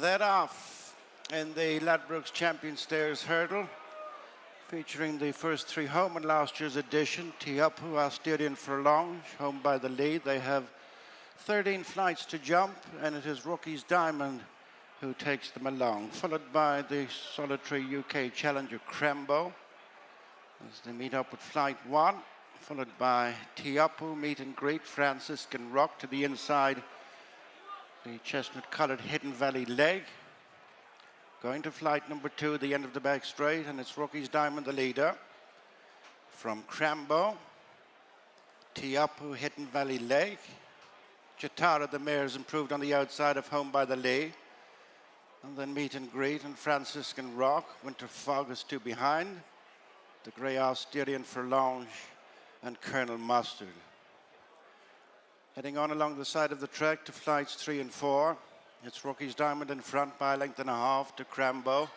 They're off in the Ladbrokes Champion Stayers Hurdle, featuring the first three home in last year's edition. Teahupoo, Asterion Forlonge, home by the lead. They have 13 flights to jump, and it is Rookie's Diamond who takes them along, followed by the solitary UK challenger Crambo as they meet up with flight 1, followed by Teahupoo, meet and greet, Franciscan Rock to the inside, the chestnut-coloured Hidden Valley Leg. Going to flight number 2, the end of the back straight, and it's Rookie's Diamond, the leader. From Crambo, Teahupoo, Hidden Valley Leg. Jatara, the mare, is improved on the outside of Home by the Lee. And then meet and greet, and Franciscan Rock. Winter Fog is 2 behind. The grey Asterion Forlonge and Colonel Mustard. Heading on along the side of the track to flights 3 and 4. It's Rookie's Diamond in front by a length and a half to Crambo.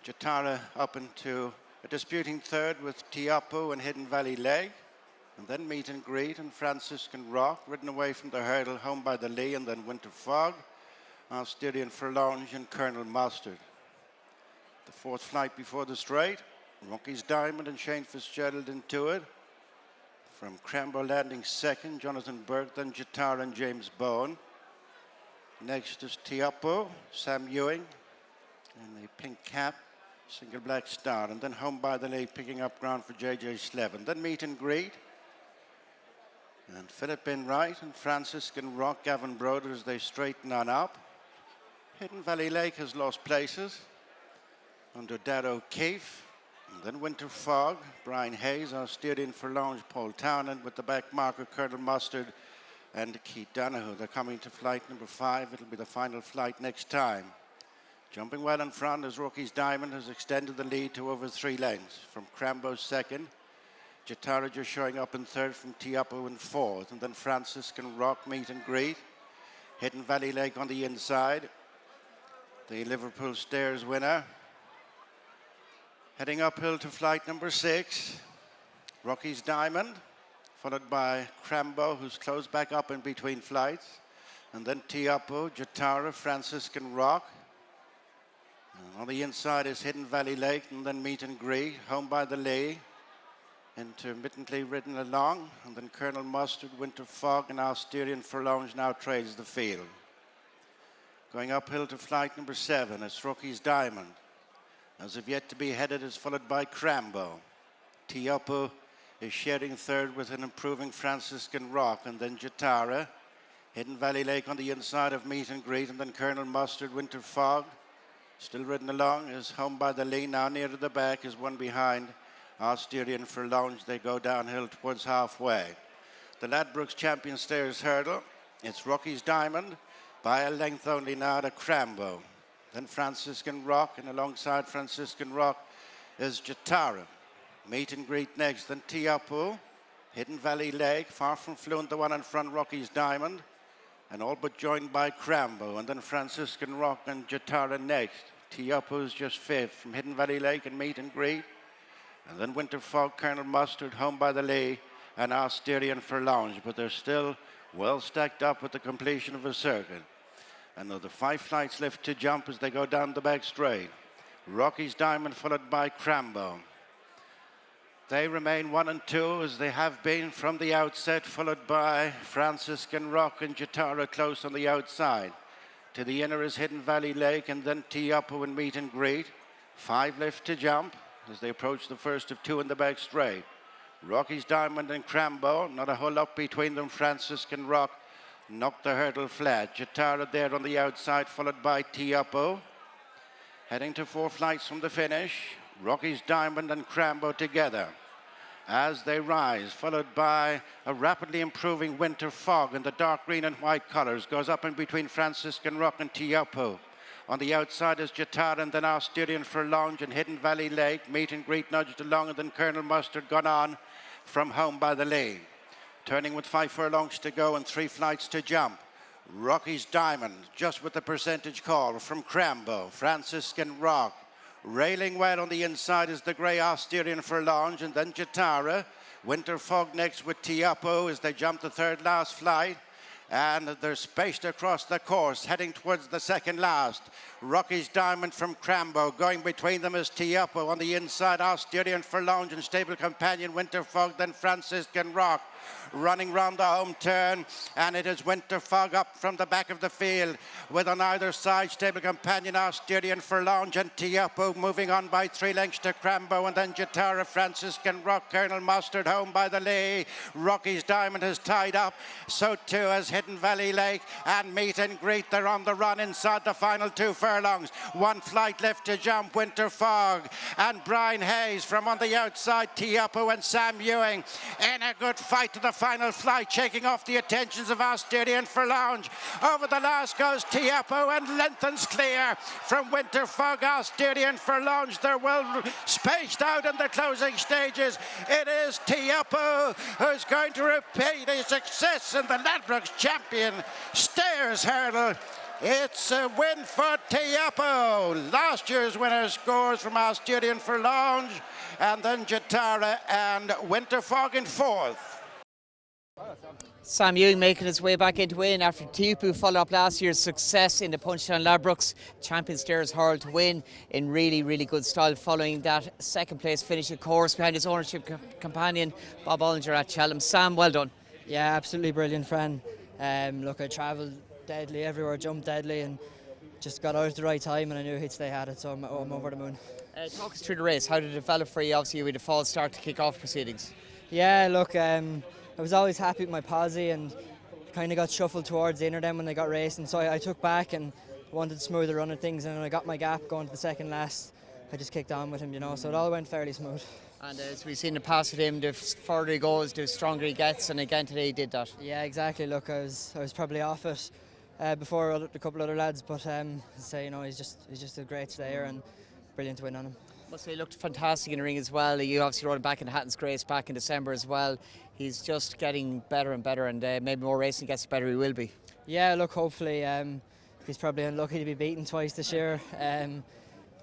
Jatara up into a disputing third with Teahupoo and Hidden Valley Leg. And then meet and greet, and Franciscan Rock, ridden away from the hurdle, Home by the Lee, and then Winter Fog, Asterion Forlonge and Colonel Mustard. The fourth flight before the straight, Rookie's Diamond and Shane Fitzgerald into it. From Crambo landing second, Jonathan Burke, then Jatara and James Bowen. Next is Teahupoo, Sam Ewing, in the pink cap, single black star, and then Home by the Lee picking up ground for JJ Slevin. Then meet and greet, and Philip Enright and Franciscan Rock, Gavin Broder as they straighten on up. Hidden Valley Lake has lost places under Dad O'Keefe. And then Winter Fog, Brian Hayes, Asterion Forlonge, Paul Townend with the back marker, Colonel Mustard and Keith Donahue. They're coming to flight number 5. It'll be the final flight next time. Jumping well in front as Rookie's Diamond has extended the lead to over 3 lengths. From Crambo second, Jatara just showing up in third, from Teahupoo in fourth. And then Franciscan Rock, meet and greet. Hidden Valley Lake on the inside, the Liverpool Stayers winner. Heading uphill to flight number 6, Rookie's Diamond, followed by Crambo, who's closed back up in between flights. And then Teahupoo, Jatara, Franciscan Rock. And on the inside is Hidden Valley Lake, and then meet and greet, Home by the Lee, intermittently ridden along. And then Colonel Mustard, Winter Fog, and Asterion Forlonge now trails the field. Going uphill to flight number 7, it's Rookie's Diamond. As of yet to be headed is followed by Crambo. Teahupoo is sharing third with an improving Franciscan Rock, and then Jatara. Hidden Valley Lake on the inside of meet and greet, and then Colonel Mustard, Winter Fog. Still ridden along is Home by the Lee. Now near to the back is one behind Asterion Forlonge. They go downhill towards halfway. The Ladbrokes Champion Stayers Hurdle. It's Rookie's Diamond by a length only now to Crambo. Then Franciscan Rock, and alongside Franciscan Rock is Jatara. Meet and greet next, then Teahupoo, Hidden Valley Lake, far from fluent, the one in front, Rookie's Diamond, and all but joined by Crambo. And then Franciscan Rock and Jatara next. Teahupoo's just fifth from Hidden Valley Lake and meet and greet. And then Winter Fog, Colonel Mustard, Home by the Lee, and Asterion Forlonge. But they're still well stacked up with the completion of a circuit. And the 5 flights left to jump as they go down the back straight. Rookie's Diamond followed by Crambo. They remain 1 and 2 as they have been from the outset, followed by Franciscan Rock and Jatara close on the outside. To the inner is Hidden Valley Lake, and then Teahupoo and meet and greet. 5 left to jump as they approach the first of 2 in the back straight. Rookie's Diamond and Crambo, not a whole lot between them. Franciscan Rock knocked the hurdle flat. Jatara there on the outside, followed by Teahupoo. Heading to 4 flights from the finish. Rookie's Diamond and Crambo together as they rise, followed by a rapidly improving Winter Fog in the dark green and white colors. Goes up in between Franciscan Rock and Teahupoo. On the outside is Jatara, and then Asterion Forlonge and Hidden Valley Lake. Meet and greet nudged along, and then Colonel Mustard gone on from Home by the Lee. Turning with 5 furlongs to go and 3 flights to jump. Rookie's Diamond, just with the percentage call from Crambo. Franciscan Rock, railing well on the inside is the grey Asterion Forlonge, and then Jatara. Winter Fog next with Teahupoo as they jump the third last flight. And they're spaced across the course, heading towards the second last. Rocky's Diamond from Crambo. Going between them is Teahupoo. On the inside, Asterion Forlonge and stable companion Winter Fog, then Franciscan Rock. Running round the home turn, and it is Winter Fog up from the back of the field, with on either side stable companion Asterion Forlonge and Teahupoo moving on by 3 lengths to Crambo, and then Jatara, Franciscan Rock, Colonel Mustard home by the lee. Rocky's Diamond has tied up, so too has Hidden Valley Lake, and Meet and Greet. They're on the run inside the final 2 furlongs. 1 flight left to jump, Winter Fog and Brian Hayes from on the outside, Teahupoo and Sam Ewing in a good fight to the final flight, shaking off the attentions of Asterion Forlonge. Over the last goes Teahupoo and lengthens clear from Winter Fog. Asterion Forlonge, they're well spaced out in the closing stages. It is Teahupoo who's going to repeat his success in the Ladbrokes Champion Stayers Hurdle. It's a win for Teahupoo. Last year's winner scores from Asterion Forlonge, and then Jatara and Winter Fog in 4th. Sam Ewing making his way back into win after Teahupoo followed up last year's success in the Punchestown Ladbrokes Champion Stayers Hurdle to win in really good style, following that second place finish, of course, behind his ownership companion Bob Ollinger at Cheltenham. Sam, well done. Yeah, absolutely brilliant, Fran. Look, I travelled deadly everywhere, jumped deadly, and just got out at the right time, and I knew he'd stay at it, so I'm over the moon. Talk us through the race. How did it develop for you? Obviously, with a false start to kick off proceedings. Yeah, look, I was always happy with my posse, and kind of got shuffled towards the inner then when they got racing, so I took back and wanted to smooth the run of things, and when I got my gap going to the second last, I just kicked on with him, you know, so it all went fairly smooth. And as we've seen in the past with him, the further he goes, the stronger he gets, and again today he did that. Yeah, exactly. Look, I was probably off it before a couple other lads, but say, you know, he's just a great stayer and brilliant to win on him. Must say he looked fantastic in the ring as well. You obviously rode him back in Hatton's Grace back in December as well. He's just getting better and better, and maybe more racing gets better he will be. Yeah, look, hopefully he's probably unlucky to be beaten twice this year,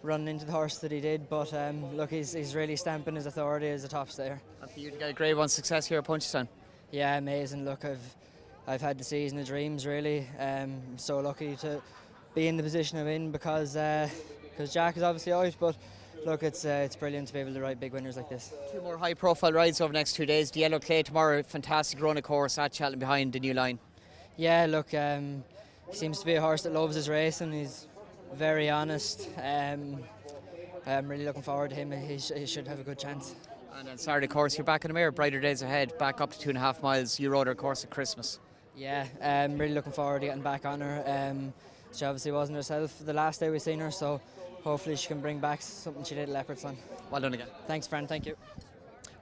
running into the horse that he did, but look, he's really stamping his authority as a top stayer. And for you to get a Grade 1 success here at Punchestown. Yeah, amazing. Look, I've had the season of dreams, really. I'm so lucky to be in the position I'm in because Jack is obviously out, but look, it's brilliant to be able to ride big winners like this. 2 more high-profile rides over the next 2 days. The Yellow Clay tomorrow, fantastic run, of course, at Cheltenham behind the new line. Yeah, look, he seems to be a horse that loves his racing. He's very honest. I'm really looking forward to him. He should have a good chance. And on Saturday, of course, you're back in the mare, brighter days ahead, back up to 2.5 miles. You rode her, of course, at Christmas. Yeah, I'm really looking forward to getting back on her. She obviously wasn't herself the last day we seen her, so hopefully she can bring back something she did at Leopard's on. Well done again. Thanks, Fran. Thank you.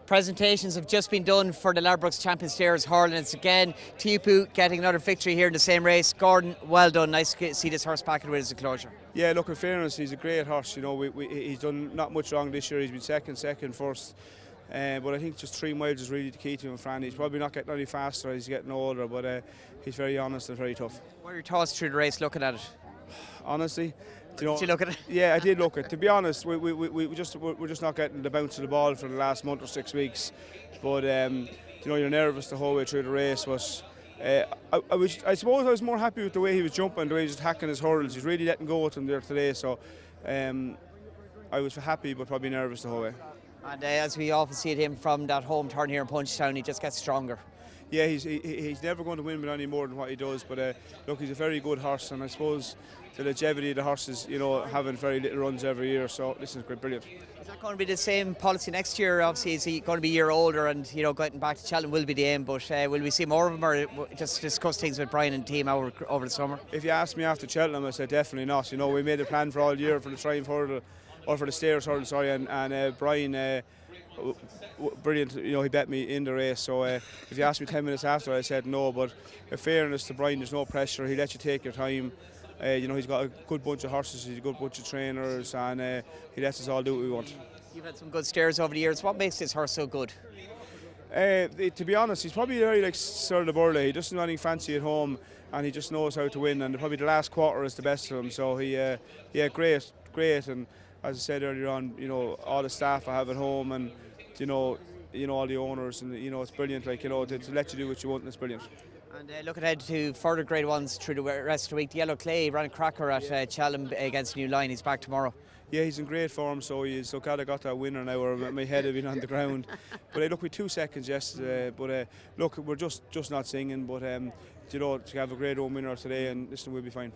Presentations have just been done for the Ladbrokes Champion Stayers Hurdle, and it's again Teahupoo getting another victory here in the same race. Gordon, well done. Nice to see this horse back in with as a closure. Yeah, look, in fairness, he's a great horse. You know, he's done not much wrong this year. He's been second, first. But I think just 3 miles is really the key to him, Fran. He's probably not getting any faster as he's getting older, but he's very honest and very tough. What are your thoughts through the race looking at it? Honestly, you know, did you look at it? Yeah, I did look at it. To be honest, we're just not getting the bounce of the ball for the last month or 6 weeks. But you know, you're nervous the whole way through the race. But I suppose I was more happy with the way he was jumping, the way he was attacking his hurdles. He's really letting go with him there today. So I was happy, but probably nervous the whole way. And as we often see him from that home turn here in Punchestown, he just gets stronger. Yeah, he's never going to win with any more than what he does. But look, he's a very good horse, and I suppose the longevity of the horse is, you know, having very little runs every year. So this is brilliant. Is that going to be the same policy next year? Obviously, is he going to be a year older, and you know, getting back to Cheltenham will be the aim. But will we see more of him, or just discuss things with Brian and team over the summer? If you asked me after Cheltenham, I said definitely not. You know, we made a plan for all year for the Triumph Hurdle, or for the Stayers Hurdle, sorry, and Brian. Brilliant, you know, he bet me in the race. So if you asked me 10 minutes after, I said no. But in fairness to Brian, there's no pressure. He lets you take your time. You know, he's got a good bunch of horses, he's a good bunch of trainers, and he lets us all do what we want. You've had some good stayers over the years. What makes this horse so good? To be honest, he's probably very like Sir de Burley. He doesn't do anything fancy at home, and he just knows how to win. And probably the last quarter is the best for him. So great. And as I said earlier on, you know, all the staff I have at home, and you know all the owners, and you know, it's brilliant. Like, you know, to let you do what you want, and it's brilliant. And looking ahead to further Grade 1s through the rest of the week, the Yellow Clay ran a cracker at Cheltenham against New Line. He's back tomorrow. Yeah, he's in great form, so he's glad I got that winner now, or my head had been on the ground. But look, we 2 seconds yesterday, but look, we're just not singing, but you know, to have a Grade 1 winner today, and listen, we'll be fine.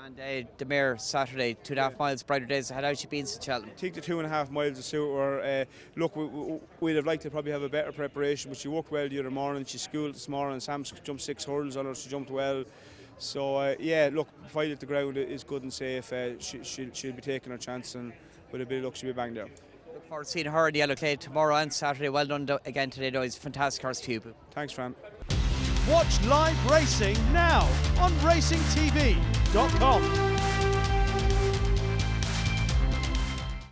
And the mare Saturday, 2.5 miles, brighter days ahead. How's she been to Cheltenham? I think the 2.5 miles of suit her. Look, we'd have liked to probably have a better preparation, but she worked well the other morning. She schooled this morning. Sam jumped 6 hurdles on her. She jumped well. So yeah, look, fight at the ground is good and safe. She'll be taking her chance, and with a bit of luck, she'll be bang there. Look forward to seeing her in the Yellow Clay tomorrow and Saturday. Well done again today, though. It's a fantastic horse, Teahupoo. Thanks, Fran. Watch live racing now on racingtv.com.